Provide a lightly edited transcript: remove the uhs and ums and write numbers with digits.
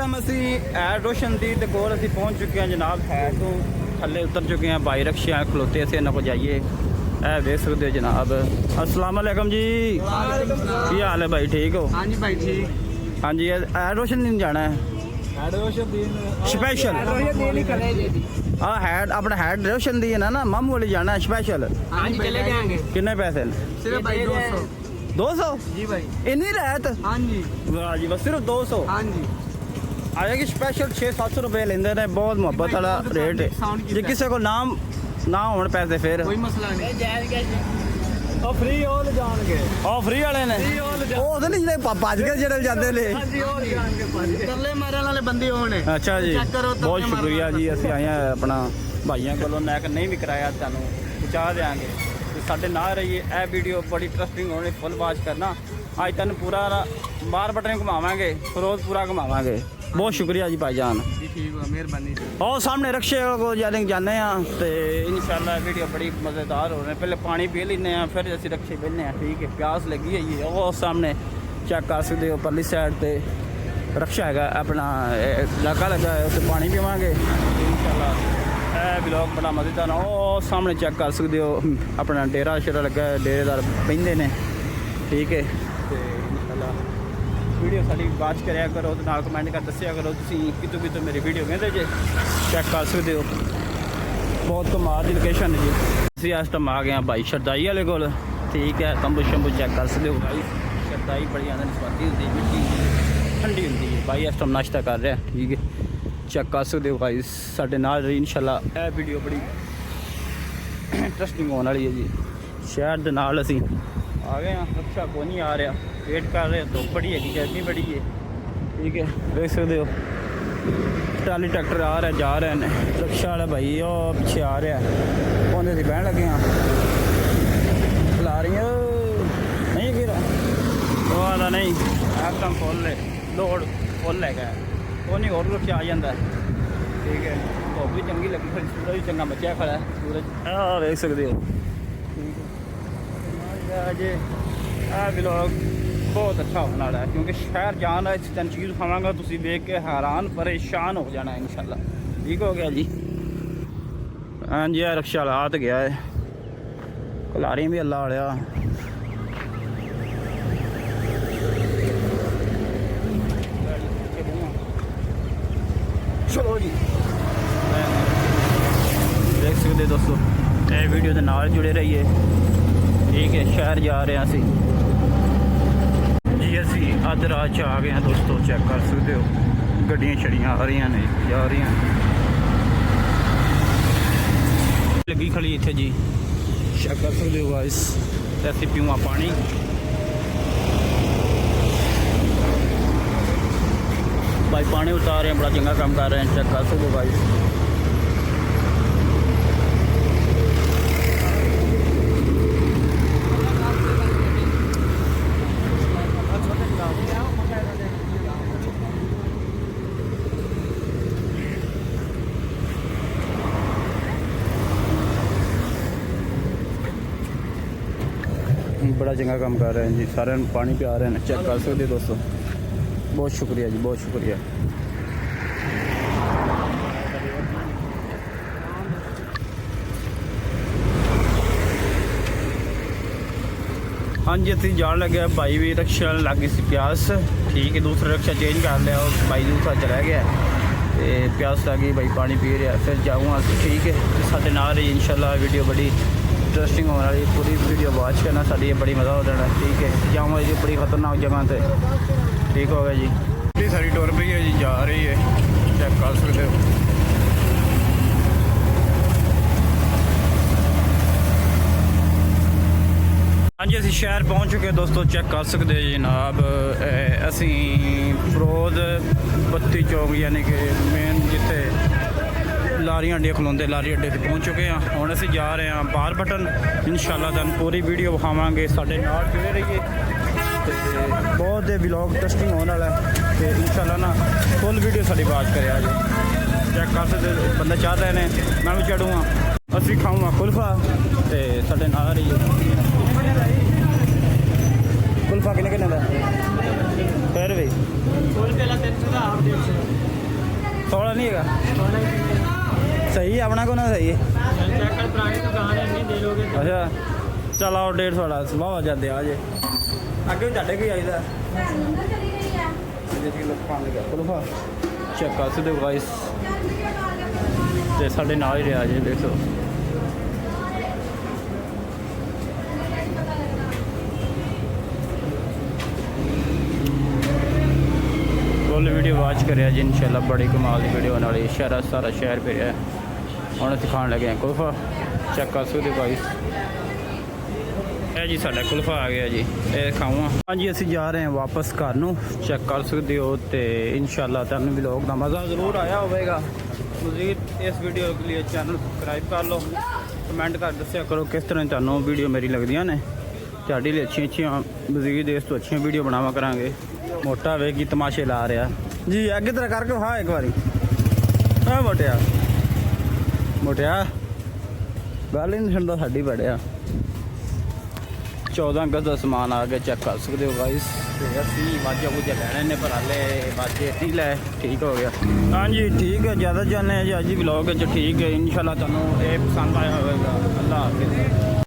Time असी add रोशन दी ते कोल असी पहुंच चुके हैं जनाब। है तो थल्ले उतर चुके हैं, बाई रक्शे खलोते असें इन्हों को जाइए। ऐ देख सकते हो जनाब। अस्सलाम वालेकुम जी, की हाल है भाई? ठीक हो? हाँ जी भाई ठीक। हाँ जी, ऐड रोशन नहीं जाना है स्पेशल। हाँ हैड अपना हैड रोशन दी है ना मामू वाले जाना है स्पेशल। हाँ जी चले जाएंगे। कितने पैसे? सिर्फ भाई 200। 200 जी भाई। इतनी रहत? हाँ जी। वाह जी, बस सिर्फ 200। हाँ जी। आएगी स्पेशल 600-700 रुपये लेंदे ने। बहुत मुहब्बत वाला रेट है जी। किसी को नाम ना होने पैसे फिर कोई मसला नहीं। और फ्री हो जाएंगे। और फ्री वाले ने ਉਹ ਤਾਂ ਨਹੀਂ ਜਿਹੜੇ ਭੱਜ ਕੇ ਜਿਹੜੇ ਜਾਂਦੇ ਨੇ। ਤਰਲੇ ਮਾਰਨ ਵਾਲੇ ਬੰਦੇ ਹੋਣ। ਅੱਛਾ ਜੀ, ਬਹੁਤ ਸ਼ੁਕਰੀਆ ਜੀ। ਅਸੀਂ ਆਏ ਹਾਂ ਆਪਣਾ ਭਾਈਆਂ ਕੋਲੋਂ ਨੈਕ ਨਹੀਂ ਵੀ ਕਰਾਇਆ, ਤੁਹਾਨੂੰ ਪਹੁੰਚਾ ਦੇਵਾਂਗੇ। ਤੇ ਸਾਡੇ ਨਾਲ ਰਹੀਏ। ਇਹ ਵੀਡੀਓ ਬੜੀ ਇੰਟਰਸਟਿੰਗ ਹੋਣੀ, ਫੁੱਲ ਵਾਚ ਕਰਨਾ। ਅੱਜ ਤੁਹਾਨੂੰ ਪੂਰਾ ਬਾਰ ਬਟਨ ਘੁਮਾਵਾਂਗੇ, ਫਿਰੋਜ਼ਪੁਰਾ ਘੁਮਾਵਾਂਗੇ। बहुत शुक्रिया जी भाईजान जी, ठीक है, मेहरबानी। और सामने रक्शे को जाने जाने तो इंशाल्लाह वीडियो बड़ी मज़ेदार हो रहे हैं। पहले पानी पी लेने हैं, फिर असं रक्शे बहने हैं। ठीक है, प्यास लगी है ये। और सामने चेक कर सकते हो, परली साइड पर रक्शा है अपना इलाका लगा है, उससे पानी पीवांगे इंशाल्लाह। यह ब्लॉग बड़ा मज़ेदार। और सामने चेक कर सकते हो अपना डेरा शेरा लगा है, डेरेदार बहते हैं। ठीक है, तो इंशाल्लाह वीडियो साड़ी वाच कराया करो, तो नाल कमेंट कर दसिया करो तुसीं कितों कितों मेरी वीडियो कहते जे। चेक कर सकते हो, बहुत कमाल की लोकेशन है जी। असीं इस टाइम आ गए हैं भाई शरदाई वाले कोल। ठीक है, तंबू शंबू चेक कर सकते हो भाई। शरदाई बड़ी आनंद स्वादी होती है, मिट्टी ठंडी होती है भाई। इस टाइम नाश्ता कर रहे हैं। ठीक है, चेक कर सकते हो भाई साडे नाल रही। इंशाल्लाह यह वीडियो बड़ी इंटरस्टिंग होने वाली है जी। शहर के नाल असीं आ गए हैं। रक्शा को नहीं आ रहा, वेट कर रहे हैं। धुप्प बड़ी है, गर्मी बड़ी है। ठीक है, देख सकते हो ट्राली ट्रैक्टर आ रहा है, जा रहे हैं। रक्शा वाला भाई और पीछे आ रहा है, उन्हें से बहन लगे हैं। खिला रही है नहीं गिरा वाला नहीं, एकदम फुल है, लोड फुल है। वो नहीं और रक्शा आ जाता है। ठीक है, धुप्प भी चंगी लगी, फिर सूरज भी चंगा बचा खड़ा है। सूरज देख सकते हो। अजे यह ब्लॉग बहुत अच्छा होने वाला है, क्योंकि शहर जाना इस दिन चीज़ खावांगा तुम देख के हैरान परेशान हो जाना है इंशाल्लाह। ठीक हो गया जी। हाँ जी, रक्शा ला तो गया है, कलारियाँ भी अल्लाह वालिया। चलो जी, देख सकते दोस्तों, ये वीडियो के नाल जुड़े रहिए। ठीक है, शहर जा रहे हैं असी जी। असी अध रात च आ गए हैं दोस्तों। चेक कर सकते हो गड्डियां छड़ियां आ रही ने, जा रही लगी खड़ी इतने जी। चेक कर सकते हो गाइस। ऐसे पीवा पानी। भाई पानी उतार रहे हैं, बड़ा चंगा काम कर रहे हैं। चेक कर सकते हो गाइस। बड़ा चंगा काम कर रहे हैं जी, सारे पानी पिया रहे हैं। चेक कर सकते दोस्तों, बहुत शुक्रिया जी, बहुत शुक्रिया। हाँ जी, अभी जान लगे भाई भी रक्शा लग गई सी प्यास। ठीक है, दूसरा रक्शा चेंज कर लिया, और भाई दूसरा चला गया तो प्यास लग गई, भाई पानी पी रहा। फिर जाऊँगा। ठीक है, साढ़े नाल ही इंशाल्लाह वीडियो बड़ी इंटरस्टिंग होने वाली। पूरी वीडियो वॉच करना, साड़ी बड़ी मज़ा हो जाना। ठीक है, जाऊँगा जी बड़ी ख़तरनाक जगह पे। ठीक हो गया जी। बड़ी सारी टुर पई है जी, जा रही है। चेक कर सकते हो। हाँ जी, असी शहर पहुँच चुके दोस्तों। चेक कर सकते हैं जनाब, असी फरोज बत्ती चौक यानी कि मेन जिथे लारियां अड्डे खलोंदे, लारी अड्डे से पहुँच चुके हैं। हुण असीं जा रहे हैं बार बटन। इंशाल्लाह तुहानूं पूरी वीडियो विखावांगे, साडे नाल जुड़े रहिए। ते बहुत व्लॉग इंटरस्टिंग होने वाला है, तो इंशाल्लाह ना फुल वीडियो साडी वाच करेआ जी। चेक कर सकते बंदे चढ़ रहे हैं, मैं भी चढ़ूँगा। असीं खाऊँगा कुल्फा, तो साडे नाल रहिए। कुल्फा किन्ने किन्ने दा? 5 रुपए। कुल्फे ला 300 दा, आप 150। थोड़ा नहीं है सही है अपना को ना सही है चेक कर पुरानी दुकान है नहीं दे लोगे तो अच्छा चल आओ 150 वाला वाह जाते आज ਅੱਗੇ ਵੀ ਤੁਹਾਡੇ ਕੋਈ ਆਈਦਾ ਜਿਹਦੀ ਲੋਕ ਪਾਣ ਲੱਗਿਆ ਕੁਲਫਾ ਚੈੱਕ ਕਰ ਸਕਦੇ ਹੋ ਗਾਇਸ ਤੇ ਸਾਡੇ ਨਾਲ ਹੀ ਰਿਹਾ ਜੀ ਦੇਖੋ ਫੁੱਲ ਵੀਡੀਓ ਵਾਚ ਕਰਿਆ ਜੀ ਇਨਸ਼ਾਅੱਲਾ ਬੜੀ ਕਮਾਲ ਦੀ ਵੀਡੀਓ ਨਾਲ ਸਾਰਾ ਸ਼ਹਿਰ ਫਿਰਿਆ ਹੁਣ ਅਸੀਂ ਖਾਣ ਲੱਗੇ ਹਾਂ ਕੁਲਫਾ ਚੈੱਕ ਕਰ ਸਕਦੇ ਹੋ ਗਾਇਸ ਇਹ ਜੀ ਸਾਡਾ ਕੁਲਫਾ ਆ ਗਿਆ ਜੀ ਇਹ ਖਾਵਾਂ ਹਾਂਜੀ ਅਸੀਂ ਜਾ ਰਹੇ ਹਾਂ ਵਾਪਸ ਘਰ ਨੂੰ ਚੈੱਕ ਕਰ ਸਕਦੇ ਹੋ ਤੇ ਇਨਸ਼ਾਅੱਲਾ ਤੁਹਾਨੂੰ ਵਲੌਗ ਦਾ ਮਜ਼ਾ ਜ਼ਰੂਰ ਆਇਆ ਹੋਵੇਗਾ ਮਜ਼ੀਦ ਇਸ ਵੀਡੀਓ के लिए ਚੈਨਲ ਸਬਸਕ੍ਰਾਈਬ ਕਰ ਲਓ ਕਮੈਂਟ ਕਰ ਦੱਸਿਆ ਕਰੋ ਕਿਸ ਤਰ੍ਹਾਂ ਤੁਹਾਨੂੰ ਵੀਡੀਓ ਮੇਰੀ ਲੱਗਦੀਆਂ ਨੇ ਤੁਹਾਡੇ ਲਈ ਅੱਛੀਆਂ ਮਜ਼ੀਦ ਇਸ ਤੋਂ ਅੱਛੀਆਂ ਵੀਡੀਓ ਬਣਾਵਾ ਕਰਾਂਗੇ ਮੋਟਾ ਵੇ ਕੀ ਤਮਾਸ਼ੇ ਲਾ ਰਿਹਾ ਜੀ ਅੱਗੇ ਤਰ੍ਹਾਂ ਕਰਕੇ ਹਾਂ ਇੱਕ ਵਾਰੀ ਹਾਂ ਮੋਟਿਆ ਗੱਲ ਹੀ ਨਹੀਂ ਸੁਣਦਾ ਸਾਡੀ ਬੜਿਆ 14 ਅਗਸਤ ਦਾ ਸਮਾਨ ਆ ਗਿਆ ਚੈੱਕ ਕਰ ਸਕਦੇ ਹੋ ਗਾਇਸ ਤੇ ਅਸੀਂ ਵਾਜਾ ਬੁਝਾ ਲੈਣੇ ਨੇ ਪਰ ਹਾਲੇ ਵਾਜੇ ਨਹੀਂ ਲੈ ਠੀਕ ਹੋ ਗਿਆ ਹਾਂਜੀ ਠੀਕ ਹੈ ਜ਼ਿਆਦਾ ਜਾਣੇ ਜੀ ਅੱਜ ਹੀ ਵਲੌਗ ਵਿੱਚ ਠੀਕ ਹੈ ਇਨਸ਼ਾਅੱਲਾ ਤੁਹਾਨੂੰ ਇਹ ਪਸੰਦ ਆਇਆ ਹੋਵੇਗਾ ਅੱਲਾ ਹਾਫਿਜ਼